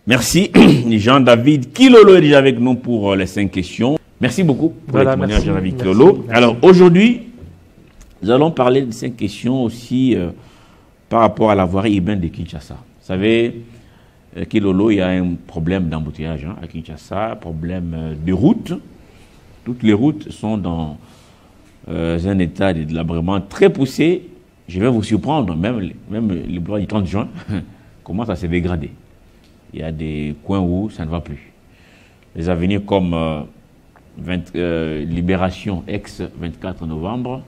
Merci. Jean-David Kilolo est déjà avec nous pour les 5 questions. Merci beaucoup pour les témoignages, Jean-David Kilolo. Alors aujourd'hui, nous allons parler de 5 questions aussi par rapport à la voirie urbaine de Kinshasa. Vous savez, Kilolo, il y a un problème d'embouteillage à Kinshasa, problème de route. Toutes les routes sont dans un état de délabrement très poussé. Je vais vous surprendre, même les blocs du 30 juin commencent à se dégrader. Il y a des coins où ça ne va plus. Les avenirs comme Libération, ex-24 novembre,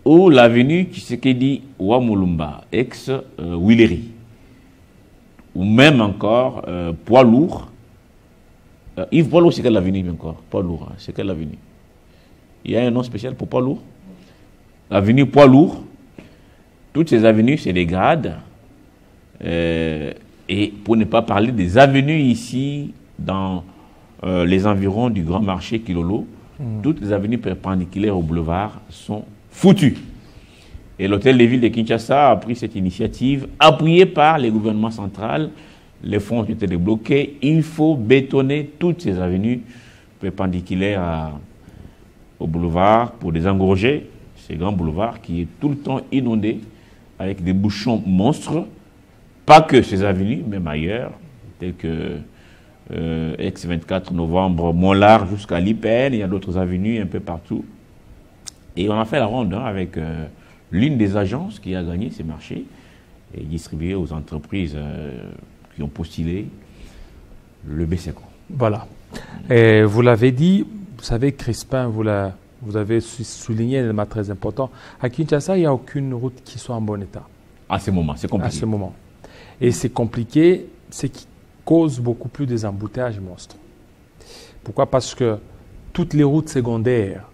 ou l'avenue Tshisekedi Ouamulumba, ex-Willery, ou même encore Poids Lourd. Yves Poids Lourd, c'est quelle avenue encore? Poids Lourd, c'est quelle avenue? Il y a un nom spécial pour Poids Lourd. L'avenue Poids Lourd, toutes ces avenues se dégradent. Et pour ne pas parler des avenues ici, dans les environs du grand marché Kilolo, toutes les avenues perpendiculaires au boulevard sont foutues. Et l'hôtel de ville de Kinshasa a pris cette initiative, appuyée par les gouvernements centraux. Les fonds ont été débloqués. Il faut bétonner toutes ces avenues perpendiculaires au boulevard pour désengorger ces grands boulevards qui est tout le temps inondé avec des bouchons monstres. Pas que ces avenues, même ailleurs, telles que ex-24 novembre, Montlar jusqu'à Lipen, il y a d'autres avenues un peu partout. Et on a fait la ronde avec l'une des agences qui a gagné ces marchés et distribué aux entreprises qui ont postulé le BCECO. Voilà. Et vous l'avez dit, vous savez, Crispin, vous avez souligné un élément très important. À Kinshasa, il n'y a aucune route qui soit en bon état. À ce moment, c'est compliqué. À ce moment. Et c'est compliqué, c'est qui cause beaucoup plus des embouteillages monstres. Pourquoi? Parce que toutes les routes secondaires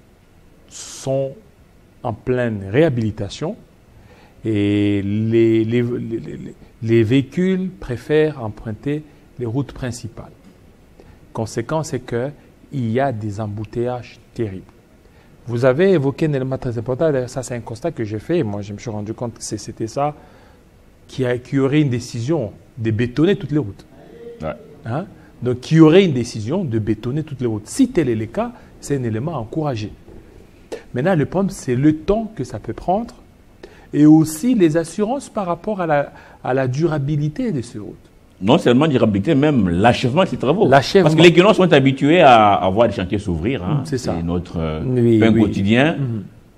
sont en pleine réhabilitation et les véhicules préfèrent emprunter les routes principales. Conséquence, c'est qu'il y a des embouteillages terribles. Vous avez évoqué un élément très important, ça c'est un constat que j'ai fait, moi je me suis rendu compte que c'était ça, qu'il y aurait une décision de bétonner toutes les routes. Ouais. Hein? Donc, qu'il y aurait une décision de bétonner toutes les routes. Si tel est le cas, c'est un élément à encourager. Maintenant, le problème, c'est le temps que ça peut prendre et aussi les assurances par rapport à la durabilité de ces routes. Non seulement durabilité, même l'achèvement de ces travaux. Parce que les Guénons sont habitués à voir les chantiers s'ouvrir. Hein. C'est notre pain quotidien.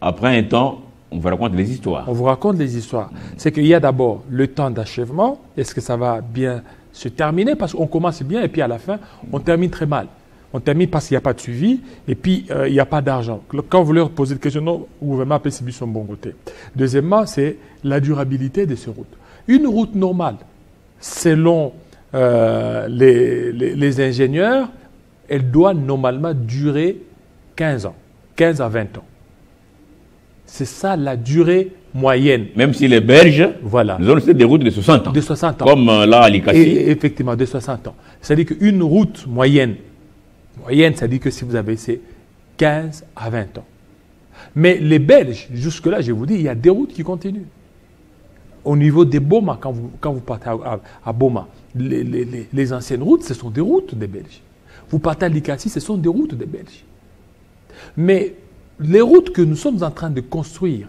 Après un temps, on vous raconte les histoires. On vous raconte les histoires. C'est qu'il y a d'abord le temps d'achèvement. Est-ce que ça va bien se terminer? Parce qu'on commence bien et puis à la fin, on termine très mal. On termine parce qu'il n'y a pas de suivi et puis il n'y a pas d'argent. Quand vous leur posez des questions, non, le gouvernement a payé son bon côté. Deuxièmement, c'est la durabilité de ces routes. Une route normale, selon les ingénieurs, elle doit normalement durer 15 ans, 15 à 20 ans. C'est ça la durée moyenne. Même si les Belges, voilà, nous avons des routes de 60 ans. De 60 ans. Comme là à Likasi. Effectivement, de 60 ans. C'est-à-dire qu'une route moyenne, c'est-à-dire que si vous avez, c'est 15 à 20 ans. Mais les Belges, jusque-là, je vous dis, il y a des routes qui continuent. Au niveau des Boma, quand vous partez à Boma, les anciennes routes, ce sont des routes des Belges. Vous partez à Likasi, ce sont des routes des Belges. Mais les routes que nous sommes en train de construire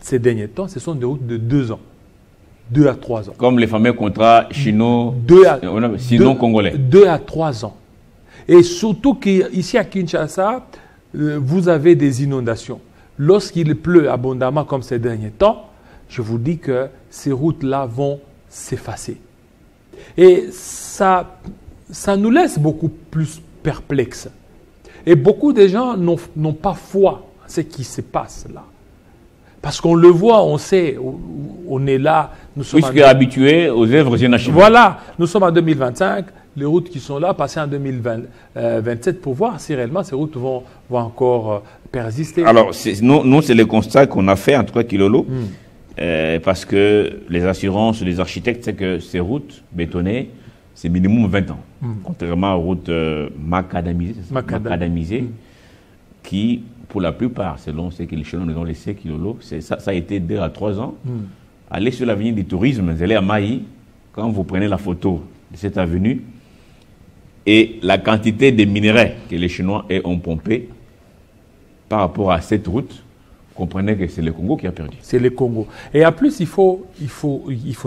ces derniers temps, ce sont des routes de 2 ans, 2 à 3 ans. Comme les fameux contrats sino-congolais. 2 à 3 ans. Et surtout qu'ici à Kinshasa, vous avez des inondations. Lorsqu'il pleut abondamment comme ces derniers temps, je vous dis que ces routes-là vont s'effacer. Et ça nous laisse beaucoup plus perplexes. Et beaucoup de gens n'ont pas foi à ce qui se passe là. Parce qu'on le voit, on sait, on est là. Puisque habitués aux œuvres inachevées. Voilà, nous sommes en 2025, les routes qui sont là, passer en 2027 pour voir si réellement ces routes vont encore persister. Alors, nous, c'est le constat qu'on a fait, en tout cas, Kilolo, parce que les assurances des architectes, c'est que ces routes bétonnées, c'est minimum 20 ans. Contrairement aux routes macadamisées, qui, pour la plupart, selon ce que les chelons nous ont laissé, Kilolo, ça a été 2 à 3 ans. Allez sur l'avenue du tourisme, vous allez à Maï, quand vous prenez la photo de cette avenue et la quantité de minerais que les Chinois ont pompé par rapport à cette route, vous comprenez que c'est le Congo qui a perdu. C'est le Congo. Et en plus, il faut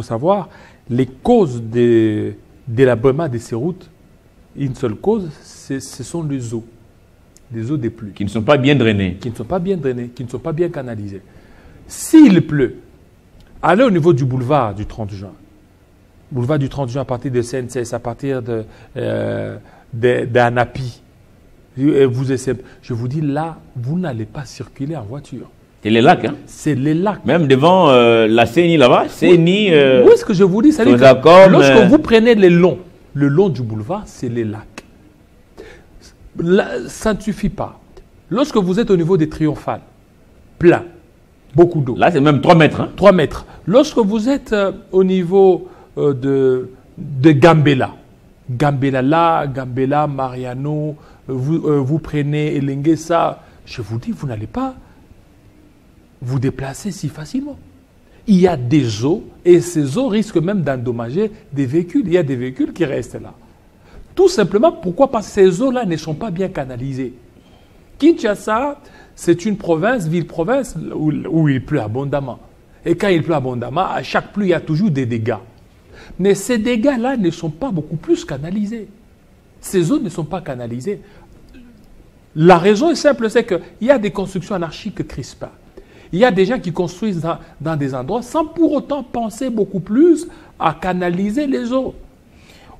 savoir les causes de l'abîmement de ces routes. Une seule cause, ce sont les eaux des pluies. Qui ne sont pas bien drainées. Qui ne sont pas bien drainées, qui ne sont pas bien canalisées. S'il pleut, allez au niveau du boulevard du 30 juin. Boulevard du 30 juin à partir de CNCS, à partir d'Anapi. Je vous dis, là, vous n'allez pas circuler en voiture. C'est les lacs, hein? C'est les lacs. Même devant la CENI là-bas, CENI... Oui, ce que je vous dis, c'est que lorsque vous prenez le long du boulevard, c'est les lacs. Là, ça ne suffit pas. Lorsque vous êtes au niveau des triomphales, plein, beaucoup d'eau. Là, c'est même 3 mètres. Hein? 3 mètres. Lorsque vous êtes au niveau de Gambela, Gambela, Mariano, vous prenez Elenguesa, je vous dis, vous n'allez pas vous déplacer si facilement. Il y a des eaux et ces eaux risquent même d'endommager des véhicules. Il y a des véhicules qui restent là. Tout simplement, pourquoi? Parce que ces eaux-là ne sont pas bien canalisées. Kinshasa, c'est une province, ville-province, où il pleut abondamment. Et quand il pleut abondamment, à chaque pluie, il y a toujours des dégâts. Mais ces dégâts-là ne sont pas beaucoup plus canalisés. Ces eaux ne sont pas canalisées. La raison est simple, c'est qu'il y a des constructions anarchiques crispées. Il y a des gens qui construisent dans des endroits sans pour autant penser beaucoup plus à canaliser les eaux.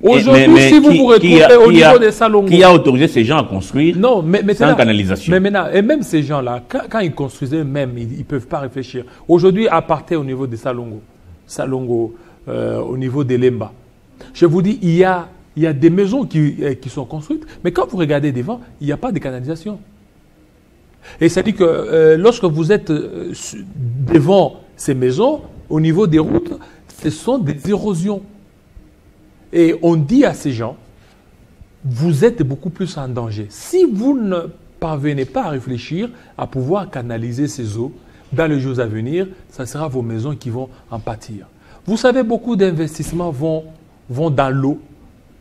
Aujourd'hui, si vous vous retrouvez au niveau des Salongo... Qui a autorisé ces gens à construire sans canalisation? Mais maintenant, et même ces gens-là, quand ils construisent eux-mêmes, ils ne peuvent pas réfléchir. Aujourd'hui, à partir au niveau des Salongo, au niveau des Lemba, je vous dis, il y a des maisons qui sont construites, mais quand vous regardez devant, il n'y a pas de canalisation. Et ça dit que lorsque vous êtes devant ces maisons, au niveau des routes, ce sont des érosions. Et on dit à ces gens, vous êtes beaucoup plus en danger. Si vous ne parvenez pas à réfléchir, à pouvoir canaliser ces eaux, dans les jours à venir, ce sera vos maisons qui vont en pâtir. Vous savez, beaucoup d'investissements vont dans l'eau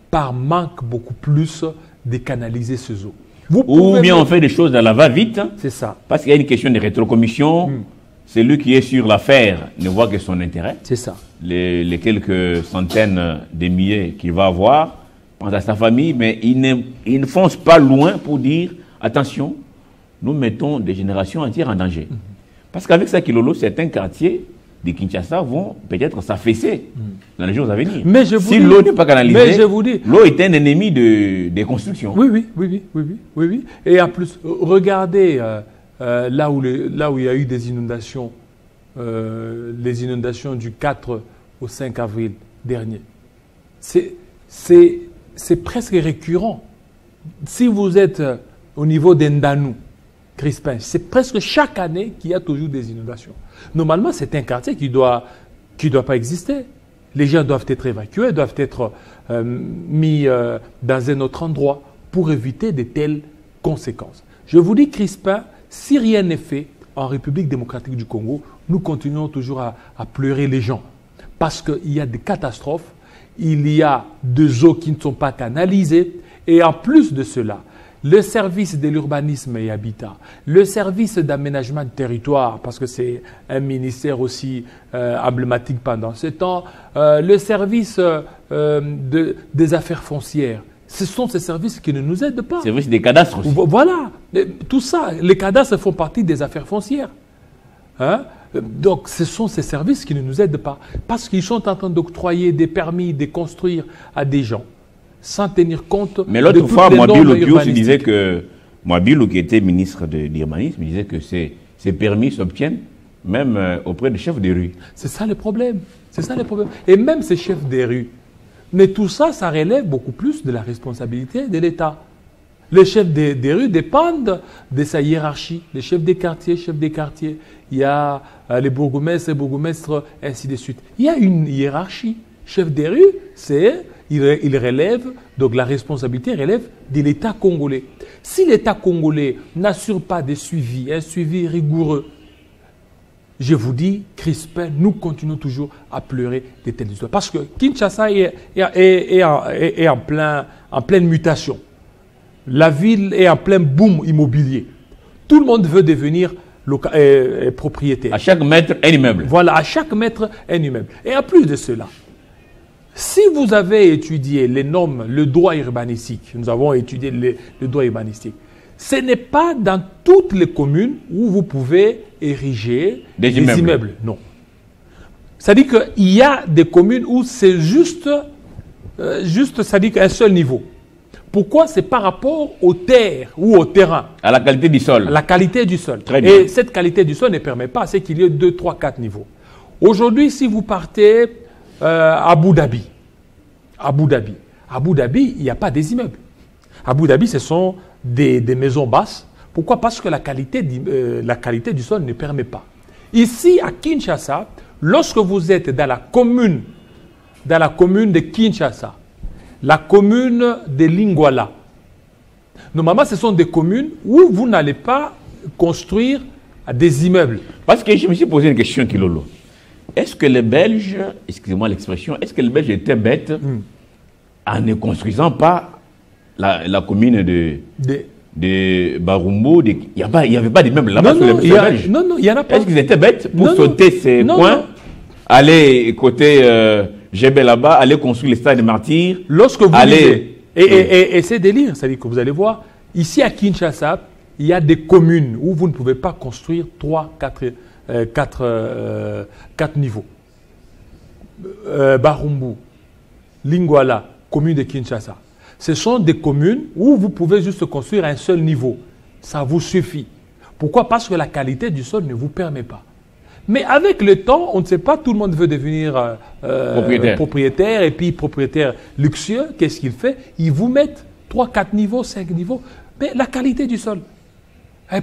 par manque beaucoup plus de canaliser ces eaux. Ou bien on fait des choses à la va-vite. Hein, c'est ça. Parce qu'il y a une question de rétrocommission. Celui qui est sur l'affaire ne voit que son intérêt. C'est ça. Les quelques centaines de milliers qu'il va avoir, pense à sa famille, mais il ne fonce pas loin pour dire, attention, nous mettons des générations entières en danger. Parce qu'avec ça, Kilolo, certains quartiers de Kinshasa vont peut-être s'affaisser dans les jours à venir. Mais si l'eau n'est pas canalisée, l'eau est un ennemi des constructions. Oui. Et en plus, regardez là où il y a eu des inondations, les inondations du 4 au 5 avril dernier. C'est presque récurrent. Si vous êtes au niveau d'Endanou, Crispin, c'est presque chaque année qu'il y a toujours des inondations. Normalement, c'est un quartier qui doit pas exister. Les gens doivent être évacués, doivent être mis dans un autre endroit pour éviter de telles conséquences. Je vous dis, Crispin, si rien n'est fait en République démocratique du Congo, nous continuons toujours à pleurer les gens. Parce qu'il y a des catastrophes, il y a des eaux qui ne sont pas canalisées, et en plus de cela, le service de l'urbanisme et habitat, le service d'aménagement de territoire, parce que c'est un ministère aussi emblématique pendant ce temps, le service des affaires foncières, ce sont ces services qui ne nous aident pas. Service des cadastres aussi. Voilà, tout ça, les cadastres font partie des affaires foncières. Hein? Donc, ce sont ces services qui ne nous aident pas, parce qu'ils sont en train d'octroyer des permis de construire à des gens, sans tenir compte. Mais l'autre fois, Mwabilou disait que, Mwabilou qui était ministre de l'urbanisme, disait que ces permis s'obtiennent même auprès des chefs des rues. C'est ça le problème. Et même ces chefs des rues. Mais tout ça, ça relève beaucoup plus de la responsabilité de l'État. Les chefs des rues dépendent de sa hiérarchie. Les chefs des quartiers, il y a les bourgmestres, ainsi de suite. Il y a une hiérarchie. Chef des rues, il relève, donc la responsabilité relève de l'État congolais. Si l'État congolais n'assure pas un suivi rigoureux je vous dis, Crispin, nous continuons toujours à pleurer des telles histoires. Parce que Kinshasa est en pleine mutation. La ville est en plein boom immobilier. Tout le monde veut devenir propriétaire. À chaque mètre, un immeuble. Voilà, à chaque mètre, un immeuble. Et en plus de cela, si vous avez étudié les normes, le droit urbanistique, nous avons étudié le droit urbanistique, ce n'est pas dans toutes les communes où vous pouvez ériger des immeubles. Non. C'est-à-dire qu'il y a des communes où c'est juste c'est-à-dire qu'un seul niveau. Pourquoi? C'est par rapport aux terres ou au terrain. À la qualité du sol. La qualité du sol. Très bien. Et cette qualité du sol ne permet pas, c'est qu'il y ait 2, 3, 4 niveaux. Aujourd'hui, si vous partez à Abu Dhabi, il n'y a pas des immeubles. Abu Dhabi, ce sont des maisons basses. Pourquoi? Parce que la qualité du sol ne permet pas. Ici, à Kinshasa, lorsque vous êtes dans la commune de Kinshasa, la commune de Lingwala, normalement, ce sont des communes où vous n'allez pas construire des immeubles. Parce que je me suis posé une question, Kilolo. Est-ce que les Belges, excusez-moi l'expression, est-ce que les Belges étaient bêtes en ne construisant pas la commune de Barumbo? Il n'y avait pas d'immeubles là-bas sur les Belges. Non, il n'y en a pas. Est-ce qu'ils étaient bêtes pour sauter ces coins, aller côté Gébé là-bas, aller construire les stades des martyrs? Lorsque vous et c'est délire, c'est-à-dire que vous allez voir, ici à Kinshasa, il y a des communes où vous ne pouvez pas construire 3, 4 niveaux. Barumbu, Lingwala, commune de Kinshasa. Ce sont des communes où vous pouvez juste construire un seul niveau. Ça vous suffit. Pourquoi? Parce que la qualité du sol ne vous permet pas. Mais avec le temps, on ne sait pas, tout le monde veut devenir propriétaire et puis propriétaire luxueux. Qu'est-ce qu'il fait? Ils vous mettent 3, 4 niveaux, 5 niveaux. Mais la qualité du sol.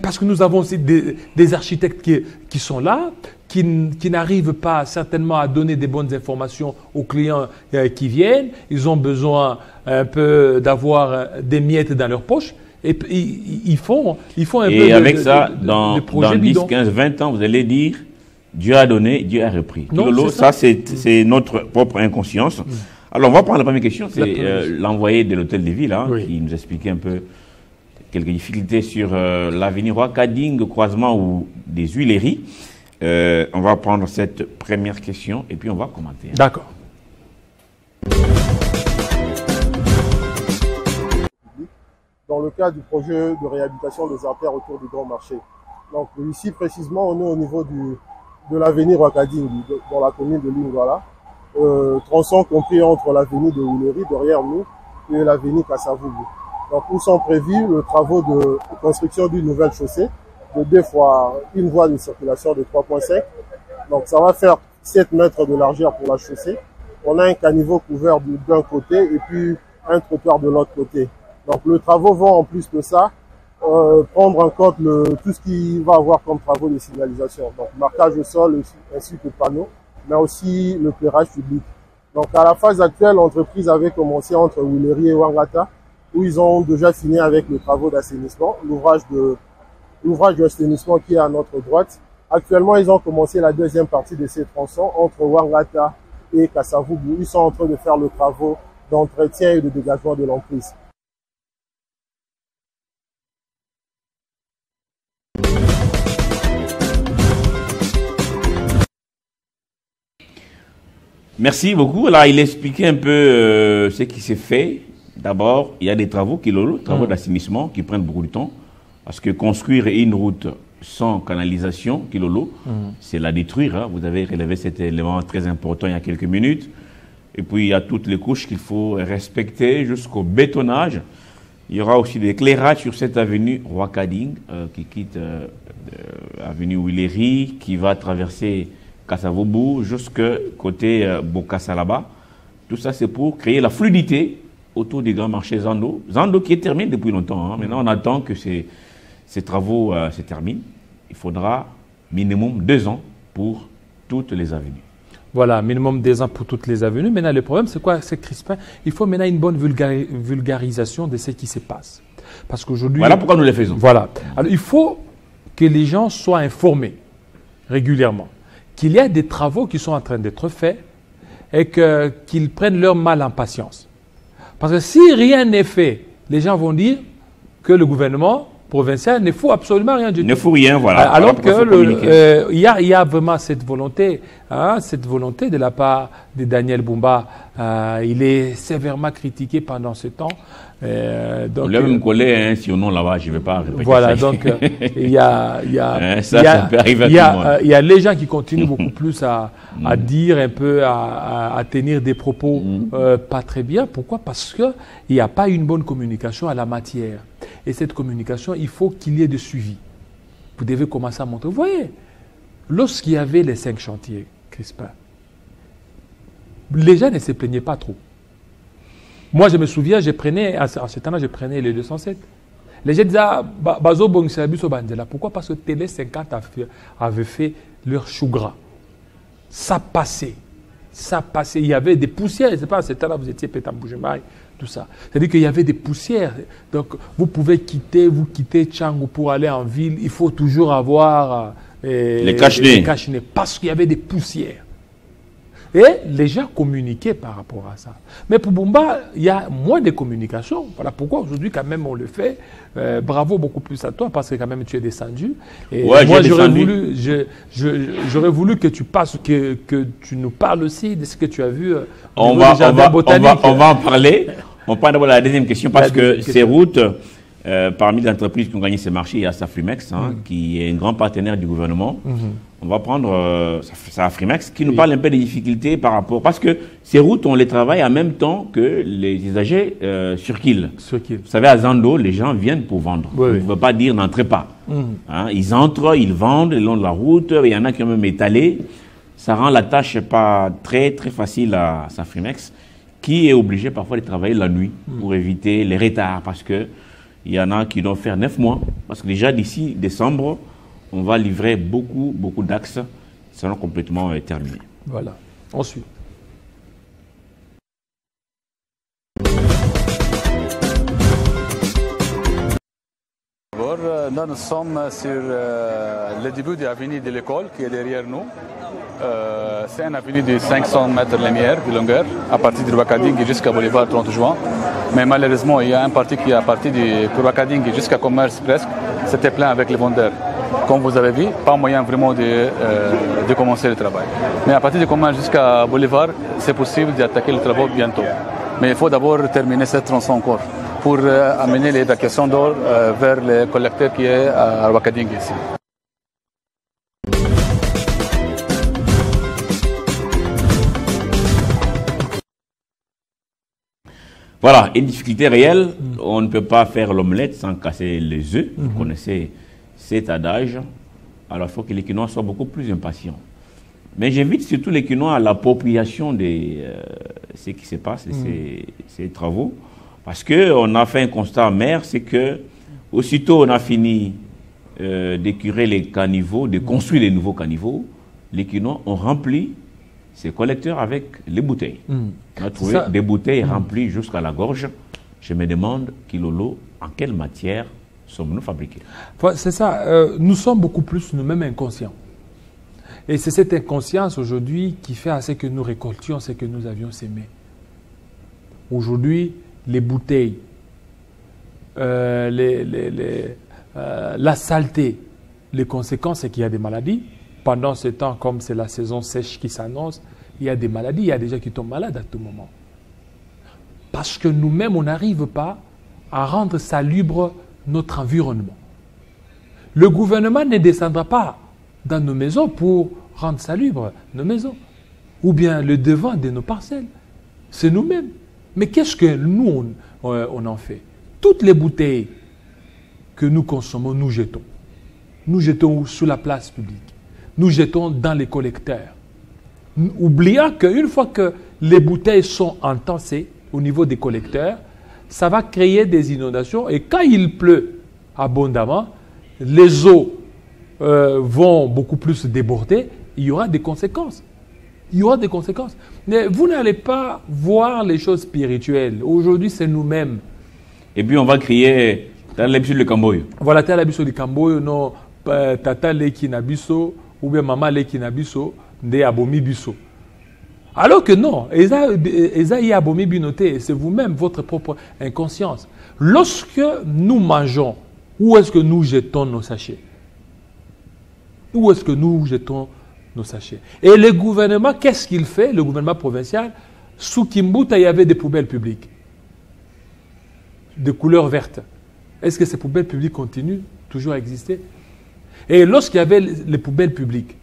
Parce que nous avons aussi des architectes qui sont là, qui n'arrivent pas certainement à donner des bonnes informations aux clients qui viennent. Ils ont besoin un peu d'avoir des miettes dans leur poche. Et puis, ils font un peu et avec ça, dans 10, 15, 20 ans, vous allez dire Dieu a donné, Dieu a repris. Non, Kilolo, ça c'est notre propre inconscience. Alors, on va prendre la première question. C'est l'envoyé de l'hôtel de ville qui nous expliquait un peu quelques difficultés sur l'avenue Roi-Kading, croisement ou des Huileries. On va prendre cette première question et puis on va commenter. D'accord. Dans le cadre du projet de réhabilitation des artères autour du Grand Marché. Donc ici précisément, on est au niveau de l'avenue Roi-Kading, dans la commune de Lingwala, tronçon compris entre l'avenue de Huileries derrière nous et l'avenue Kassavubu. Donc, où sont prévus les travaux de construction d'une nouvelle chaussée de 2 fois une voie de circulation de 3,5. Donc, ça va faire 7 mètres de largeur pour la chaussée. On a un caniveau couvert d'un côté et puis un trottoir de l'autre côté. Donc, les travaux vont en plus de ça prendre en compte tout ce qu'il va avoir comme travaux de signalisation. Donc, marquage au sol ainsi que panneaux, mais aussi le clairage public. Donc, à la phase actuelle, l'entreprise avait commencé entre Huileries et Wangata, où ils ont déjà fini avec les travaux d'assainissement, l'ouvrage d'assainissement qui est à notre droite. Actuellement, ils ont commencé la deuxième partie de ces tronçons entre Wangata et Kassavubu. Ils sont en train de faire le travaux d'entretien et de dégagement de l'emprise. Merci beaucoup. Alors, il expliquait un peu ce qui s'est fait. D'abord, il y a des travaux d'assainissement qui prennent beaucoup de temps. Parce que construire une route sans canalisation, c'est la détruire. Vous avez relevé cet élément très important il y a quelques minutes. Et puis, il y a toutes les couches qu'il faut respecter jusqu'au bétonnage. Il y aura aussi des éclairages sur cette avenue Roi-Kading qui quitte avenue Huileries, qui va traverser Kassavubu jusqu'à côté Bokassa là-bas. Tout ça, c'est pour créer la fluidité autour du grand marché Zando. Zando qui est terminé depuis longtemps. Maintenant, on attend que ces travaux se terminent. Il faudra minimum 2 ans pour toutes les avenues. Voilà, minimum 2 ans pour toutes les avenues. Maintenant, le problème, c'est quoi? C'est Crispin, il faut maintenant une bonne vulgarisation de ce qui se passe. Parce qu'aujourd'hui... Voilà pourquoi nous le faisons. Voilà. Alors, il faut que les gens soient informés. régulièrement qu'il y a des travaux qui sont en train d'être faits et qu'ils prennent leur mal en patience. Parce que si rien n'est fait, les gens vont dire que le gouvernement provincial ne fout absolument rien du tout. Ne fout rien, voilà. Alors que il y a vraiment cette volonté de la part de Daniel Bumba. Il est sévèrement critiqué pendant ce temps. Donc, là, me coller un surnom là-bas, je ne vais pas répéter. Voilà, ça. donc il y a ça peut arriver à tout le monde. Il y a les gens qui continuent beaucoup plus à dire un peu, à tenir des propos pas très bien. Pourquoi? Parce qu'il n'y a pas une bonne communication à la matière. Et cette communication, il faut qu'il y ait de suivi. Vous devez commencer à montrer. Vous voyez, lorsqu'il y avait les 5 chantiers, Crispin, les gens ne se plaignaient pas trop. Moi, je me souviens, à ce temps-là, je prenais les 207. Les gens disaient, Bazo Bongsabiso Bandela. Pourquoi? Parce que Télé 50 avait fait leur chou gras. Ça passait. Ça passait. Il y avait des poussières. Je ne sais pas, à ce temps-là, vous étiez Pétamboujemaï, tout ça. C'est-à-dire qu'il y avait des poussières. Donc, vous pouvez quitter Tchangou pour aller en ville. Il faut toujours avoir les cache-nez. Parce qu'il y avait des poussières. Et les gens communiquaient par rapport à ça. Mais pour Bumba, il y a moins de communication. Voilà pourquoi aujourd'hui, quand même, on le fait. Bravo beaucoup plus à toi, parce que quand même, tu es descendu. Et ouais, moi, j'aurais voulu que tu passes, que tu nous parles aussi de ce que tu as vu. On va en parler. On parle d'abord de la deuxième question, parce que ces routes, parmi les entreprises qui ont gagné ces marchés, il y a Safrimex, qui est un grand partenaire du gouvernement. On va prendre Safrimex, qui nous parle un peu des difficultés par rapport... Parce que ces routes, on les travaille en même temps que les usagers sur Kiel. Vous savez, à Zando, les gens viennent pour vendre. On ne veut pas dire n'entrez pas. Ils entrent, ils vendent le long de la route. Il y en a qui ont même étalé. Ça rend la tâche pas très, très facile à Safrimex, qui est obligé parfois de travailler la nuit pour éviter les retards. Parce que il y en a qui doivent faire 9 mois. Parce que déjà d'ici décembre, on va livrer beaucoup d'axes. Ça sera complètement terminé. Voilà. Ensuite. Là, nous sommes sur le début de l'avenue de l'école qui est derrière nous. C'est une avenue de 500 mètres lumière de longueur, à partir de Wakading jusqu'à Boulevard 30 juin. Mais malheureusement, il y a un parti qui est à partir de Wakading jusqu'à Commerce presque. C'était plein avec les vendeurs. Comme vous avez vu, pas moyen vraiment de commencer le travail. Mais à partir de Commerce jusqu'à Boulevard, c'est possible d'attaquer le travail bientôt. Mais il faut d'abord terminer cette tronçon encore pour amener l'évacuation d'eau vers le collecteur qui est à Wakading ici. Voilà, une difficulté réelle. On ne peut pas faire l'omelette sans casser les œufs. Vous connaissez cet adage. Alors, il faut que les Quinois soient beaucoup plus impatients. Mais j'invite surtout les Quinois à l'appropriation de ce qui se passe, ces travaux. Parce qu'on a fait un constat amer, c'est que aussitôt on a fini d'écurer les caniveaux, de construire les nouveaux caniveaux, les Quinois ont rempli ces collecteurs avec les bouteilles. On a trouvé des bouteilles remplies jusqu'à la gorge. Je me demande, Kilolo, en quelle matière sommes-nous fabriqués? C'est ça. Nous sommes beaucoup plus nous-mêmes inconscients. Et c'est cette inconscience aujourd'hui qui fait à ce que nous récoltions ce que nous avions sémé. Aujourd'hui, les bouteilles, la saleté, les conséquences, c'est qu'il y a des maladies. Pendant ce temps, comme c'est la saison sèche qui s'annonce, il y a des maladies, il y a des gens qui tombent malades à tout moment. Parce que nous-mêmes, on n'arrive pas à rendre salubre notre environnement. Le gouvernement ne descendra pas dans nos maisons pour rendre salubre nos maisons, ou bien le devant de nos parcelles. C'est nous-mêmes. Mais qu'est-ce que nous, on en fait? Toutes les bouteilles que nous consommons, nous jetons. Nous jetons sur la place publique. Nous jetons dans les collecteurs. Oubliant qu'une fois que les bouteilles sont entassées au niveau des collecteurs, ça va créer des inondations. Et quand il pleut abondamment, les eaux vont beaucoup plus déborder. Il y aura des conséquences. Il y aura des conséquences. Mais vous n'allez pas voir les choses spirituelles. Aujourd'hui, c'est nous-mêmes. Et puis, on va crier « T'as l'habitude de Camboyo ». Voilà, t'as l'habitude de Camboyo, non, t'as l'habitude de ou bien maman leki na biso nde abomi biso. Alors que non, eza y abomi binoté, c'est vous-même votre propre inconscience. Lorsque nous mangeons, où est-ce que nous jetons nos sachets? Où est-ce que nous jetons nos sachets? Et le gouvernement, qu'est-ce qu'il fait? Le gouvernement provincial, sous Kimbuta, il y avait des poubelles publiques de couleur verte. Est-ce que ces poubelles publiques continuent toujours à exister? Et lorsqu'il y avait les poubelles publiques,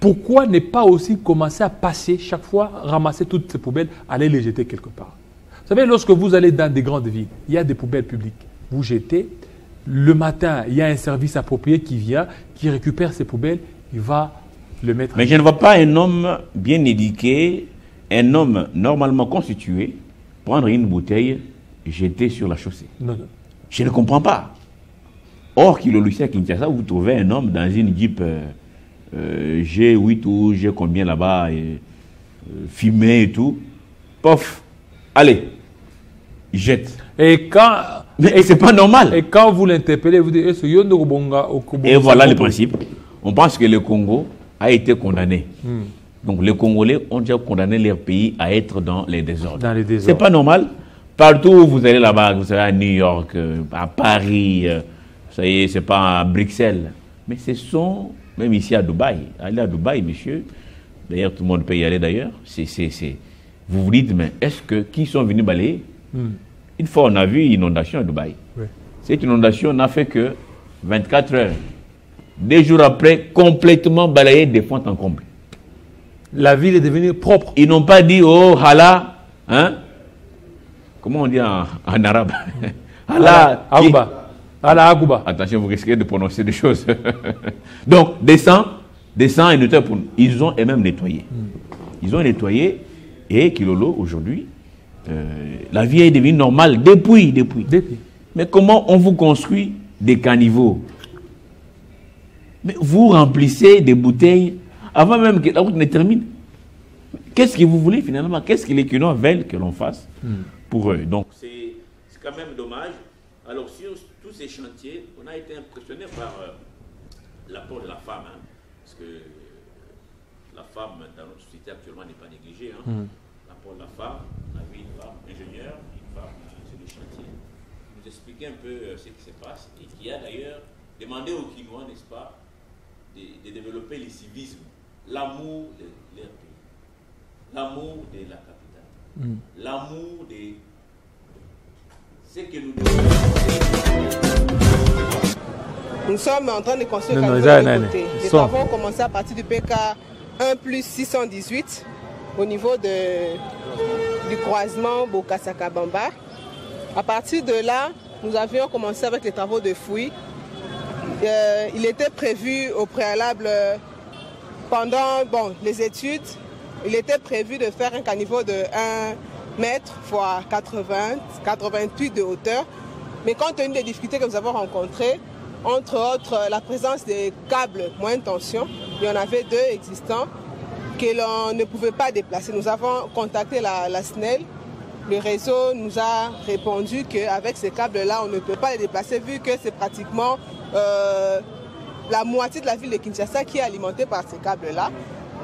pourquoi ne pas aussi commencer à passer chaque fois, ramasser toutes ces poubelles, aller les jeter quelque part? Vous savez, lorsque vous allez dans des grandes villes, il y a des poubelles publiques. Vous jetez, le matin, il y a un service approprié qui vient, qui récupère ces poubelles, il va le mettre. Mais je ne vois pas un homme bien éduqué, un homme normalement constitué, prendre une bouteille, jeter sur la chaussée. Non, non. Je ne comprends pas. Or, Kilolo-ici à Kinshasa, vous trouvez un homme dans une Jeep G8 ou G combien là-bas, fumé et tout. Pof, allez, il jette. Et quand... Mais c'est pas normal. Et quand vous l'interpellez, vous dites, et voilà le principe. On pense que le Congo a été condamné. Donc les Congolais ont déjà condamné leur pays à être dans les désordres. Dans les désordres. C'est pas normal. Partout où vous allez là-bas, vous allez à New York, à Paris, ça y est, c'est pas à Bruxelles. Mais ce sont, même ici à Dubaï. Allez à Dubaï, monsieur. D'ailleurs, tout le monde peut y aller d'ailleurs. Vous vous dites, mais est-ce que qui sont venus balayer? Une fois, on a vu une inondation à Dubaï. Oui. Cette inondation n'a fait que 24 heures. 2 jours après, complètement balayée des fonds en comble. La ville est devenue propre. Ils n'ont pas dit, oh, hala, hein? Comment on dit en arabe? Hala, Agouba. Hala, Agouba. Attention, vous risquez de prononcer des choses. Donc, descend et nettoie pour nous. Ils ont eux-mêmes nettoyé. Ils ont nettoyé et Kilolo, aujourd'hui, la vie est devenue normale depuis. Mais comment on vous construit des caniveaux? Mais vous remplissez des bouteilles avant même que la route ne termine. Qu'est-ce que vous voulez finalement? Qu'est-ce que les Kinois veulent que l'on fasse pour eux? Donc c'est quand même dommage. Alors sur tous ces chantiers, on a été impressionné par l'apport de la femme. Hein, parce que la femme dans notre société actuellement n'est pas négligée. Hein. L'apport de la femme, on a vu une femme ingénieure, une femme sur les chantiers. Nous expliquer un peu ce qui se passe et qui a d'ailleurs demandé aux Kinois, n'est-ce pas, de développer le civisme, l'amour de leur pays, l'amour de la capitale, l'amour de ce que nous devons. Nous sommes en train de construire le canal de côté. Les travaux ont commencé à partir du PK 1+618 au niveau du croisement Bokassa-Kabamba. À partir de là, nous avions commencé avec les travaux de fouilles. Il était prévu au préalable, pendant les études, il était prévu de faire un caniveau de 1 mètre x 88 de hauteur. Mais compte tenu des difficultés que nous avons rencontrées, entre autres la présence des câbles moyenne tension, il y en avait 2 existants que l'on ne pouvait pas déplacer. Nous avons contacté la SNEL. Le réseau nous a répondu qu'avec ces câbles-là, on ne peut pas les déplacer vu que c'est pratiquement la moitié de la ville de Kinshasa qui est alimentée par ces câbles-là.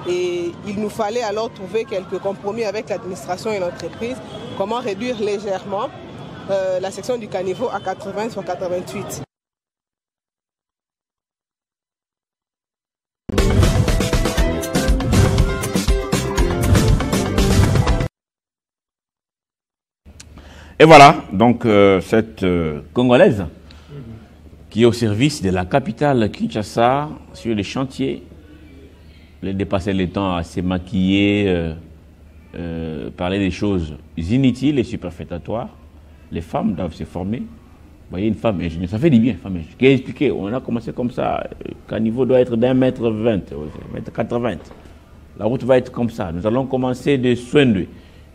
Et il nous fallait alors trouver quelques compromis avec l'administration et l'entreprise, comment réduire légèrement la section du caniveau à 80 sur 88. Et voilà, donc cette Congolaise qui est au service de la capitale Kinshasa sur les chantiers, elle a dépassé le temps à se maquiller, parler des choses inutiles et superfétatoires. Les femmes doivent se former. Vous voyez, une femme ingénieure, ça fait du bien, femme ingénieure. Qui a expliqué, on a commencé comme ça, qu'un niveau doit être d'1 mètre 20, 1m80. La route va être comme ça. Nous allons commencer de Swendwe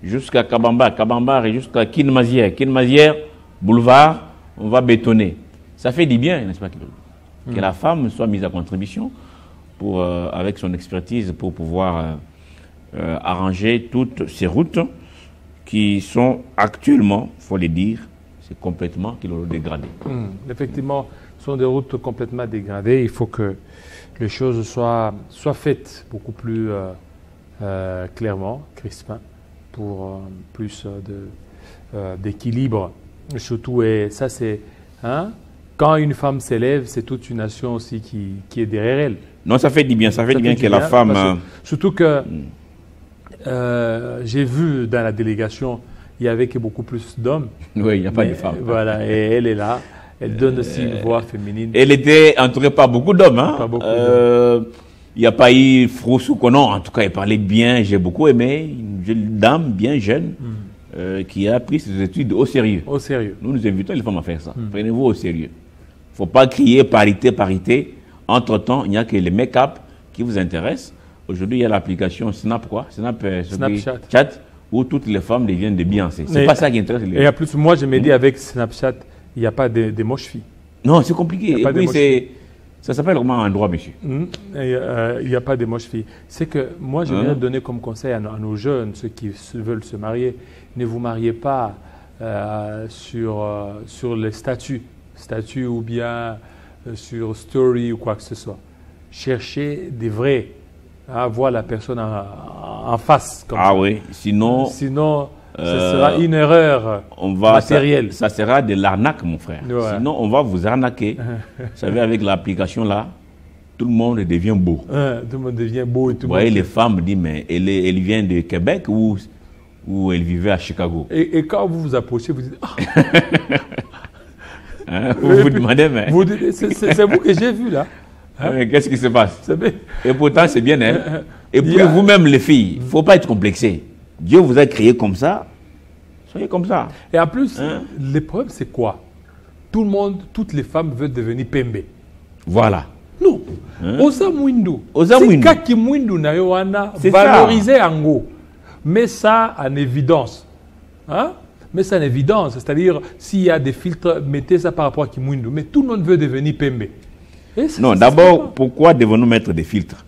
jusqu'à Kabamba et jusqu'à Kinmazière, boulevard, on va bétonner. Ça fait du bien, n'est-ce pas, que la femme soit mise à contribution pour, avec son expertise pour pouvoir arranger toutes ces routes qui sont actuellement, il faut le dire, c'est complètement dégradé. Effectivement, sont des routes complètement dégradées. Il faut que les choses soient faites beaucoup plus clairement, crispement, pour plus d'équilibre. Surtout, et ça c'est... Hein, quand une femme s'élève, c'est toute une nation aussi qui est derrière elle. Non, ça fait du bien, ça fait du bien que la femme... Surtout que j'ai vu dans la délégation, il y avait que beaucoup plus d'hommes. Oui, il n'y a pas de femmes. Voilà, et elle est là. Elle donne aussi une voix féminine. Elle était entourée par beaucoup d'hommes. Hein? Il n'y a pas eu Froussou Konon. En tout cas, elle parlait bien. J'ai beaucoup aimé. Une jeune dame bien jeune qui a pris ses études au sérieux. Au sérieux. Nous invitons les femmes à faire ça. Prenez-vous au sérieux. Il ne faut pas crier parité, parité. Entre-temps, il n'y a que les make-up qui vous intéressent. Aujourd'hui, il y a l'application Snap, quoi. Snapchat, où toutes les femmes deviennent des Beyoncé. C'est pas ça qui intéresse les gens. Et en plus, moi, je me dis avec Snapchat, il n'y a pas de moches filles. Non, c'est compliqué. Et puis, ça s'appelle comment un droit, monsieur? Il n'y a pas de moches filles. C'est que moi, je viens donner comme conseil à nos jeunes, ceux qui veulent se marier, ne vous mariez pas sur les statuts ou bien sur story ou quoi que ce soit. Cherchez des vrais, voir la personne en face. Comme ça. Oui, sinon ce sera une erreur matérielle. Ça sera de l'arnaque, mon frère. Ouais. Sinon, on va vous arnaquer. Vous savez, avec l'application là, tout le monde devient beau. Tout le monde devient beau et tout. Vous voyez, les femmes disent, mais elle vient de Québec ou elle vivait à Chicago. Et quand vous vous approchez, vous dites... vous vous demandez, mais... C'est vous que j'ai vu là. Qu'est-ce qui se passe? Et pourtant, c'est bien, hein? Et puis vous-même, les filles, il ne faut pas être complexé. Dieu vous a créé comme ça. Soyez comme ça. Et en plus, l'épreuve, c'est quoi? Toutes les femmes veulent devenir pembe. Voilà. Non. Osa Mwindu. C'est Kaki Mwindu na yoana valoriser Ango. Mets ça en évidence. Mets ça en évidence. C'est-à-dire, s'il y a des filtres, mettez ça par rapport à Kimwindu. Mais tout le monde veut devenir pembe. Non, d'abord, pourquoi devons-nous mettre des filtres?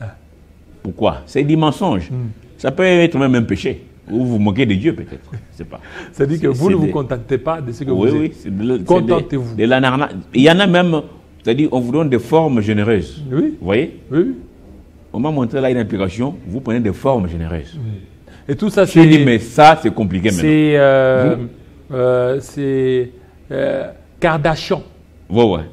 Pourquoi? C'est du mensonge. Ça peut être même un péché. Ou vous moquez de Dieu, peut-être. Je sais pas. C'est-à-dire que vous ne vous contentez pas de ce que vous êtes. Oui, contentez-vous. Il y en a même, c'est-à-dire, on vous donne des formes généreuses. Oui. Vous voyez? Oui. On m'a montré là une application, vous prenez des formes généreuses. Et tout ça, c'est... Je dis, mais ça, c'est compliqué maintenant. C'est Kardashian. Ouais.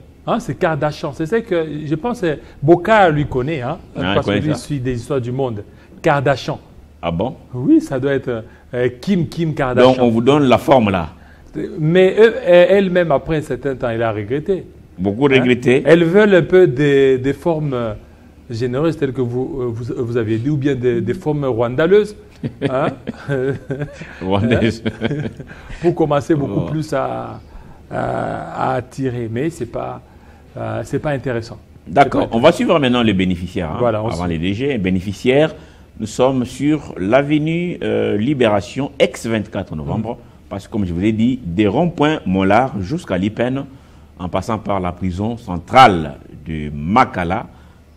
C'est Kardashian. C'est ça que je pense que Boca lui connaît, parce qu'il suit des histoires du monde. Kardashian. Ah bon? Oui, ça doit être Kim Kardashian. Donc on vous donne la forme là. Mais elle-même, après un certain temps, elle a regretté. Beaucoup regretté. Elles veulent un peu des formes généreuses telles que vous aviez dit, ou bien des formes rwandaleuses. Rwandaises. Pour commencer beaucoup plus à attirer. Mais c'est pas intéressant. D'accord. On va suivre maintenant les bénéficiaires. Voilà, avant les DG. Bénéficiaires, nous sommes sur l'avenue Libération, ex-24 novembre. Parce que, comme je vous ai dit, des ronds-points Mollard jusqu'à Lipen, en passant par la prison centrale de Makala,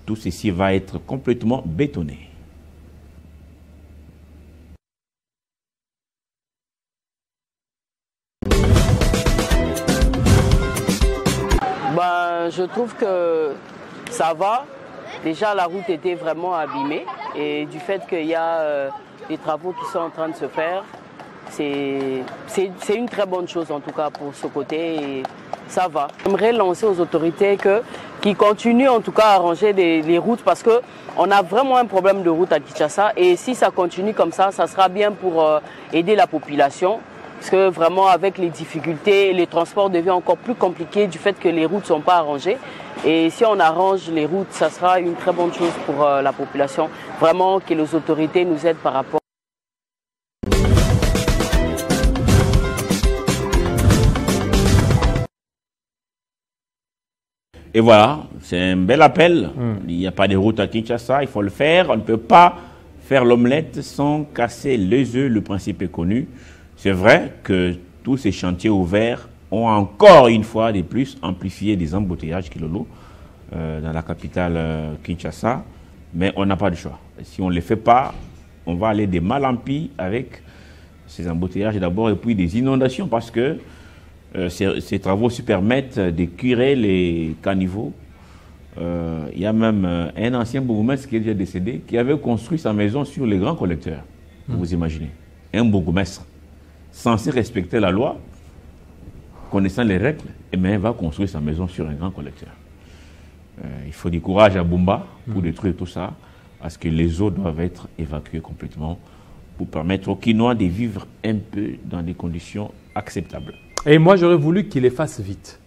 tout ceci va être complètement bétonné. Je trouve que ça va. Déjà, la route était vraiment abîmée et du fait qu'il y a des travaux qui sont en train de se faire, c'est une très bonne chose en tout cas pour ce côté et ça va. J'aimerais lancer aux autorités qui continuent en tout cas à arranger les routes parce qu'on a vraiment un problème de route à Kinshasa et si ça continue comme ça sera bien pour aider la population. Parce que vraiment avec les difficultés, les transports deviennent encore plus compliqués du fait que les routes ne sont pas arrangées. Et si on arrange les routes, ça sera une très bonne chose pour la population. Vraiment que les autorités nous aident par rapport. Et voilà, c'est un bel appel. Il n'y a pas de route à Kinshasa, il faut le faire. On ne peut pas faire l'omelette sans casser les œufs, le principe est connu. C'est vrai que tous ces chantiers ouverts ont encore une fois de plus amplifié des embouteillages Kilolo dans la capitale Kinshasa, mais on n'a pas de choix. Si on ne les fait pas, on va aller de mal en pis avec ces embouteillages d'abord et puis des inondations parce que ces travaux aussi permettent de curer les caniveaux. Il y a même un ancien bourgmestre qui est déjà décédé, qui avait construit sa maison sur les grands collecteurs. Vous imaginez. Un bourgmestre censé respecter la loi, connaissant les règles, et bien, il va construire sa maison sur un grand collecteur. Il faut du courage à Bumba pour détruire tout ça, parce que les eaux doivent être évacuées complètement pour permettre aux Quinois de vivre un peu dans des conditions acceptables. Et moi, j'aurais voulu qu'il les fasse vite.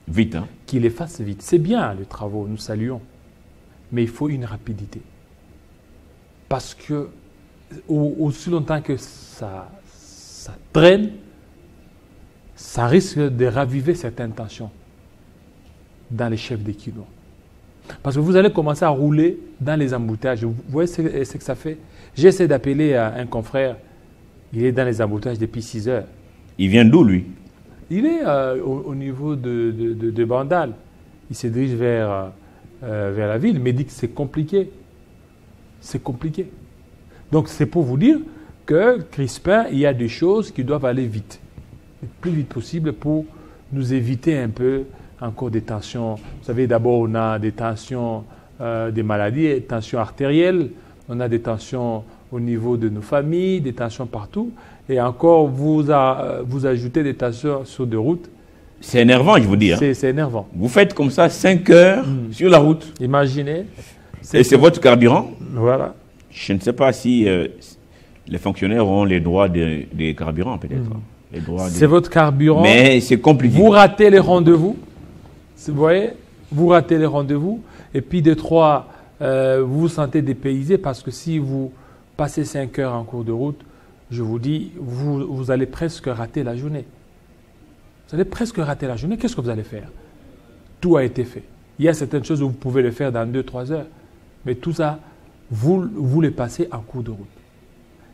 Vite, hein? Qu'il les fasse vite. C'est bien, les travaux, nous saluons. Mais il faut une rapidité. Parce que, aussi longtemps que ça traîne, ça risque de raviver certaines tensions dans les chefs des Quinois. Parce que vous allez commencer à rouler dans les embouteillages. Vous voyez ce que ça fait? J'essaie d'appeler un confrère. Il est dans les embouteillages depuis 6 heures. Il vient d'où, lui? Il est au niveau de Bandal. Il se dirige vers la ville, mais il dit que c'est compliqué. C'est compliqué. Donc, c'est pour vous dire que Crispin, il y a des choses qui doivent aller vite. Le plus vite possible pour nous éviter un peu encore des tensions. Vous savez, d'abord, on a des tensions des maladies, des tensions artérielles. On a des tensions au niveau de nos familles, des tensions partout. Et encore, vous ajoutez des tensions sur des routes. C'est énervant, je vous dis. Hein. C'est énervant. Vous faites comme ça 5 heures sur la route. Imaginez. Et c'est votre carburant. Voilà. Je ne sais pas si les fonctionnaires ont les droits des carburants, peut-être. C'est votre carburant. Mais c'est compliqué. Vous ratez les rendez-vous. Vous voyez, vous ratez les rendez-vous. Et puis, de 3, vous vous sentez dépaysé parce que si vous passez 5 heures en cours de route, je vous dis, vous allez presque rater la journée. Vous allez presque rater la journée. Qu'est-ce que vous allez faire? Tout a été fait. Il y a certaines choses où vous pouvez le faire dans 2-3 heures. Mais tout ça, vous les passez en cours de route.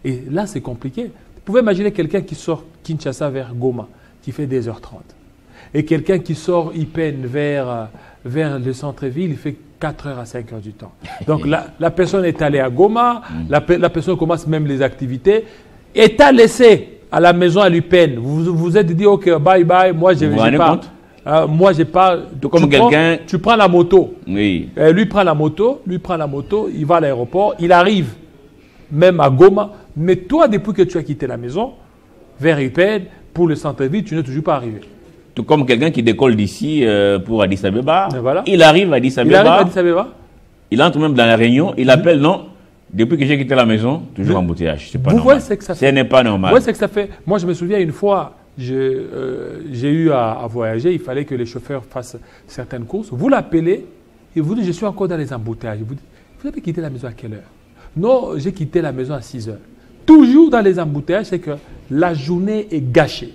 Et là, c'est compliqué. Vous pouvez imaginer quelqu'un qui sort Kinshasa vers Goma, qui fait 2h30. Et quelqu'un qui sort Ipen vers le centre-ville, il fait 4 heures à 5 heures du temps. Donc la personne est allée à Goma, la personne commence même les activités, et t'a laissé à la maison à l'Upen. Vous vous êtes dit, ok, bye bye, moi je n'ai pas. Moi j'ai pas. Tout comme quelqu'un. Tu prends la moto. Oui. Lui prend la moto, il va à l'aéroport, il arrive même à Goma. Mais toi, depuis que tu as quitté la maison, vers Upen, pour le centre-ville, tu n'es toujours pas arrivé. Tout comme quelqu'un qui décolle d'ici pour Addis Abeba. Voilà. Il arrive à Addis Abeba. Il entre même dans la réunion. Il appelle, non, depuis que j'ai quitté la maison, toujours embouteillage. C'est pas normal. Voyez ce que ça fait. Ce n'est pas normal. Vous voyez ce que ça fait. Moi, je me souviens une fois, j'ai eu à voyager. Il fallait que les chauffeurs fassent certaines courses. Vous l'appelez et vous dites, je suis encore dans les embouteillages. Vous avez quitté la maison à quelle heure? Non, j'ai quitté la maison à 6 heures. Toujours dans les embouteillages, c'est que la journée est gâchée.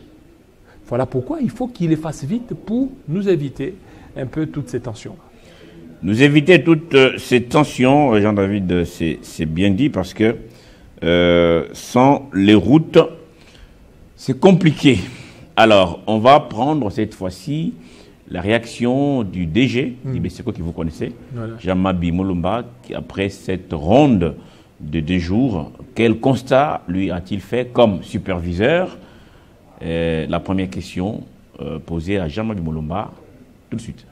Voilà pourquoi il faut qu'il les fasse vite pour nous éviter un peu toutes ces tensions. Nous éviter toutes ces tensions, Jean-David, c'est bien dit, parce que sans les routes, c'est compliqué. Alors, on va prendre cette fois-ci la réaction du DG, d'Ibeseko, que vous connaissez, voilà. Jean-Mabi Molumba, qui après cette ronde de 2 jours, quel constat lui a-t-il fait comme superviseur? La première question posée à Jean-Mabi Molumba, tout de suite.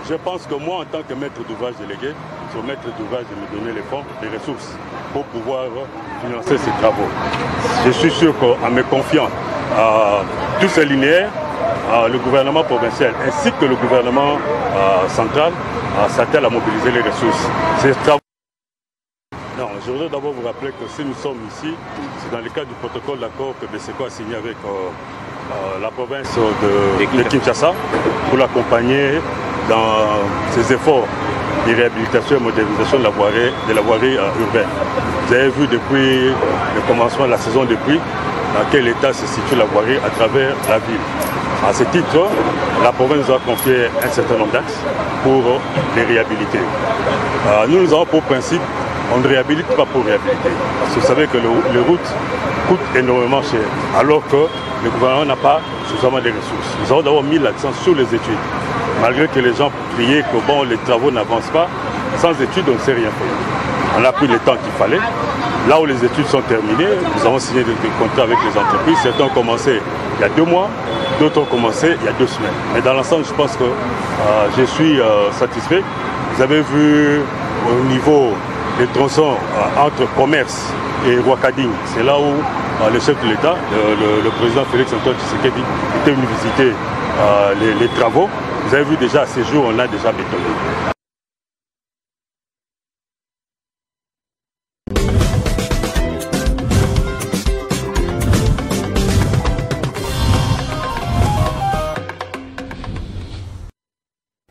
Je pense que moi, en tant que maître d'ouvrage délégué, c'est au maître d'ouvrage de me donner les fonds, les ressources pour pouvoir financer ces travaux. Je suis sûr qu'en me confiant à tous ces linéaires, le gouvernement provincial ainsi que le gouvernement central s'attellent à mobiliser les ressources. Ces travaux. Non, je voudrais d'abord vous rappeler que si nous sommes ici, c'est dans le cadre du protocole d'accord que Beseko a signé avec la province de Kinshasa pour l'accompagner dans ses efforts de réhabilitation et modernisation de la voirie urbaine. Vous avez vu depuis le commencement de la saison de pluie dans quel état se situe la voirie à travers la ville. À ce titre, la province nous a confié un certain nombre d'axes pour les réhabiliter. Nous avons pour principe, on ne réhabilite pas pour réhabiliter. Parce que vous savez que les routes coûtent énormément cher, alors que le gouvernement n'a pas suffisamment de ressources. Nous avons d'abord mis l'accent sur les études. Malgré que les gens criaient que bon, les travaux n'avancent pas, sans études, on ne sait rien faire. On a pris le temps qu'il fallait. Là où les études sont terminées, nous avons signé des contrats avec les entreprises. Certains ont commencé il y a 2 mois, d'autres ont commencé il y a 2 semaines. Mais dans l'ensemble, je pense que je suis satisfait. Vous avez vu au niveau des tronçons entre commerce et Ouakading, c'est là où le chef de l'État, le président Félix-Antoine Tshisekedi, était venu visiter les travaux. Vous avez vu déjà à ces jours, on a déjà bétonné.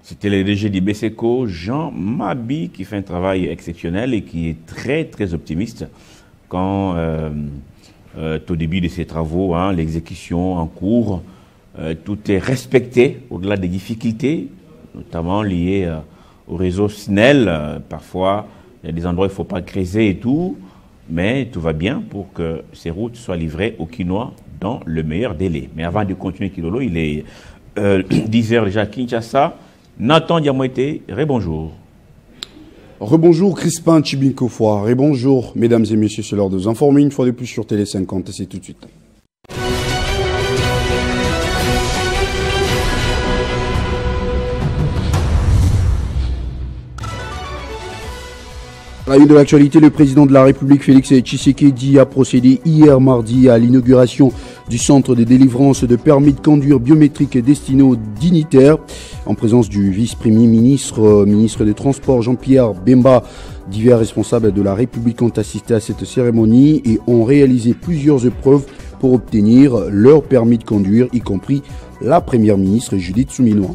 C'était le DG d'Ibeseco, Jean Mabi, qui fait un travail exceptionnel et qui est très très optimiste quand au début de ses travaux, l'exécution en cours, tout est respecté au-delà des difficultés, notamment liées au réseau SNEL. Parfois, il y a des endroits où il ne faut pas creuser et tout, mais tout va bien pour que ces routes soient livrées aux Kinois dans le meilleur délai. Mais avant de continuer, Kilolo, il est 10h déjà à Kinshasa. Nathan Diamoité, rebonjour. Rebonjour Crispin Tchibinkofwa, rebonjour mesdames et messieurs, c'est l'heure de vous informer une fois de plus sur Télé 50 et c'est tout de suite. À la une de l'actualité, le président de la République, Félix Tshisekedi, a procédé hier mardi à l'inauguration du centre de délivrance de permis de conduire biométriques destinés aux dignitaires. En présence du vice-premier ministre, ministre des Transports Jean-Pierre Bemba, divers responsables de la République ont assisté à cette cérémonie et ont réalisé plusieurs épreuves pour obtenir leur permis de conduire, y compris la première ministre Judith Suminwa.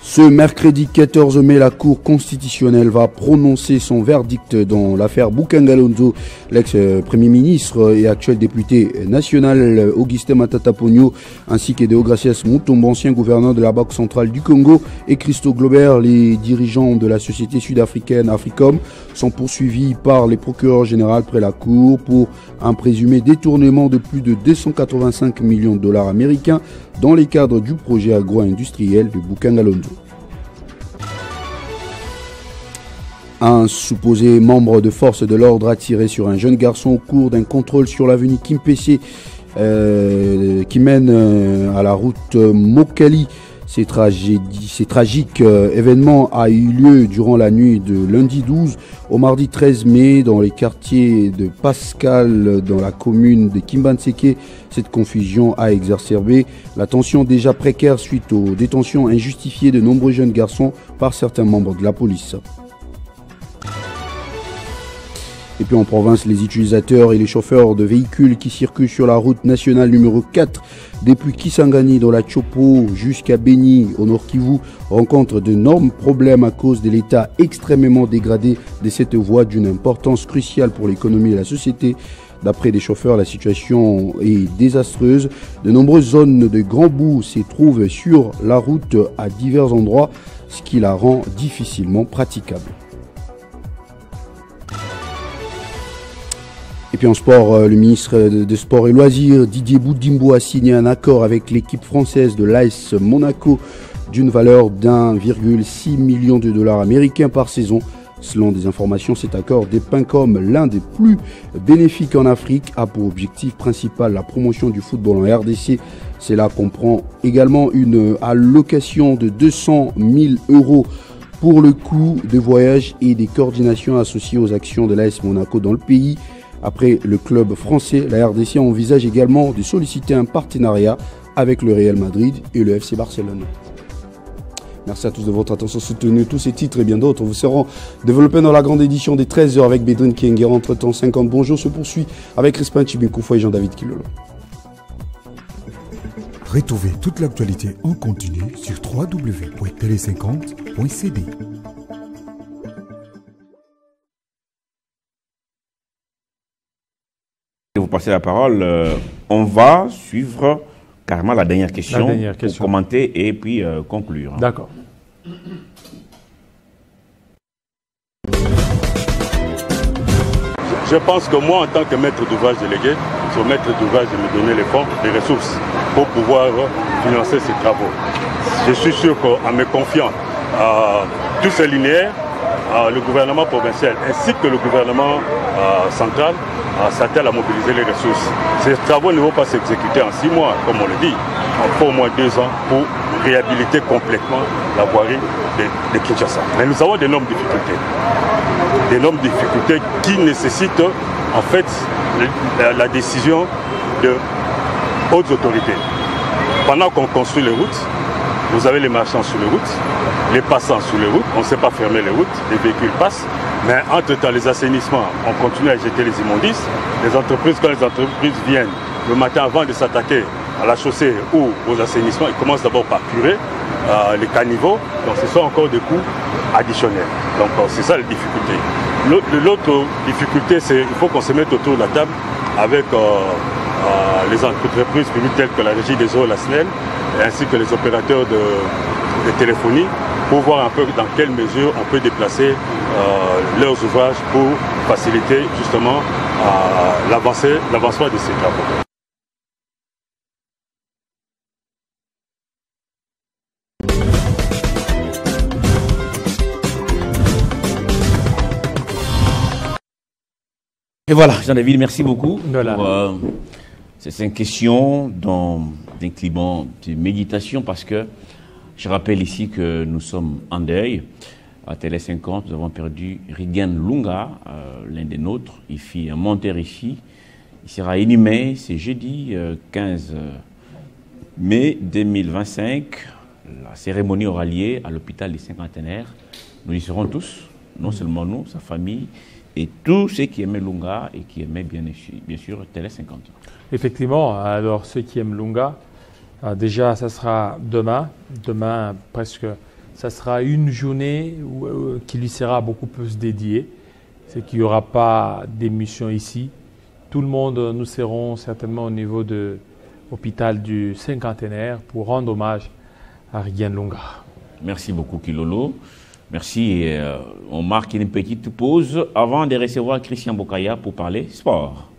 Ce mercredi 14 mai, la Cour constitutionnelle va prononcer son verdict dans l'affaire Boukangalonzo. L'ex-premier ministre et actuel député national Augustin Matata Pogno, ainsi que Deogracias Mutombo, ancien gouverneur de la Banque centrale du Congo, et Christo Glober, les dirigeants de la société sud-africaine Africom, sont poursuivis par les procureurs généraux près la Cour pour un présumé détournement de plus de 285 millions de dollars américains dans les cadres du projet agro-industriel de Boukangalonzo. Un supposé membre de force de l'ordre a tiré sur un jeune garçon au cours d'un contrôle sur l'avenue Kimpese qui mène à la route Mokali. Ces tragiques événements a eu lieu durant la nuit de lundi 12 au mardi 13 mai dans les quartiers de Pascal dans la commune de Kimbanseke. Cette confusion a exacerbé la tension déjà précaire suite aux détentions injustifiées de nombreux jeunes garçons par certains membres de la police. Et puis en province, les utilisateurs et les chauffeurs de véhicules qui circulent sur la route nationale numéro 4 depuis Kisangani dans la Chopo jusqu'à Beni au Nord Kivu rencontrent d'énormes problèmes à cause de l'état extrêmement dégradé de cette voie d'une importance cruciale pour l'économie et la société. D'après des chauffeurs, la situation est désastreuse. De nombreuses zones de grands bouts se trouvent sur la route à divers endroits, ce qui la rend difficilement praticable. Et puis en sport, le ministre des Sports et Loisirs, Didier Boudimbo, a signé un accord avec l'équipe française de l'AS Monaco d'une valeur d'1,6 million de dollars américains par saison. Selon des informations, cet accord dépeint comme l'un des plus bénéfiques en Afrique, a pour objectif principal la promotion du football en RDC. Cela comprend également une allocation de 200 000 € pour le coût de voyage et des coordinations associées aux actions de l'AS Monaco dans le pays. Après le club français, la RDC envisage également de solliciter un partenariat avec le Real Madrid et le FC Barcelone. Merci à tous de votre attention soutenue. Tous ces titres et bien d'autres vous seront développés dans la grande édition des 13h avec Bédrine Kienge. Entre-temps, 50 bonjours se poursuit avec Crispin Tchibinkofwa et Jean-David Kilolo. Retrouvez toute l'actualité en continu sur www.tele50.cd. Vous passez la parole, on va suivre carrément la dernière question, pour commenter et puis conclure. D'accord. Je pense que moi, en tant que maître d'ouvrage délégué, sur maître d'ouvrage de me donner les fonds, les ressources pour pouvoir financer ces travaux. Je suis sûr qu'en me confiant à tous ces linéaires, le gouvernement provincial ainsi que le gouvernement central s'attelle à mobiliser les ressources. Ces travaux ne vont pas s'exécuter en 6 mois, comme on le dit. Il faut au moins 2 ans pour réhabiliter complètement la voirie de Kinshasa. Mais nous avons d'énormes difficultés. D'énormes difficultés qui nécessitent en fait la décision de hautes autorités. Pendant qu'on construit les routes, vous avez les marchands sur les routes, les passants sur les routes, on ne sait pas fermer les routes, les véhicules passent, mais entre-temps les assainissements, on continue à jeter les immondices. Les entreprises, quand les entreprises viennent le matin avant de s'attaquer à la chaussée ou aux assainissements, ils commencent d'abord par curer les caniveaux, donc ce sont encore des coûts additionnels. Donc c'est ça la difficulté. L'autre difficulté, c'est qu'il faut qu'on se mette autour de la table avec les entreprises publiques telles que la Régie des eaux, la SNEL, ainsi que les opérateurs de téléphonie, pour voir un peu dans quelle mesure on peut déplacer leurs ouvrages pour faciliter justement l'avancement de ces travaux. Et voilà, Jean-David, merci beaucoup voilà. pour ces 5 questions d'un climat de méditation, parce que je rappelle ici que nous sommes en deuil. À Télé 50, nous avons perdu Rigan Lunga, l'un des nôtres. Il fit un monteur ici. Il sera inhumé, c'est jeudi 15 mai 2025. La cérémonie aura lieu à l'hôpital des Cinquantenaires. Nous y serons tous, non seulement nous, sa famille, et tous ceux qui aimaient Lunga et qui aimaient bien sûr Télé 50. Effectivement, alors ceux qui aiment Lunga, déjà ça sera demain presque, ça sera une journée qui lui sera beaucoup plus dédiée. C'est qu'il n'y aura pas d'émission ici. Tout le monde, nous serons certainement au niveau de l'hôpital du Cinquantenaire pour rendre hommage à Rigan Lunga. Merci beaucoup Kilolo. Merci. On marque une petite pause avant de recevoir Christian Bokaya pour parler sport.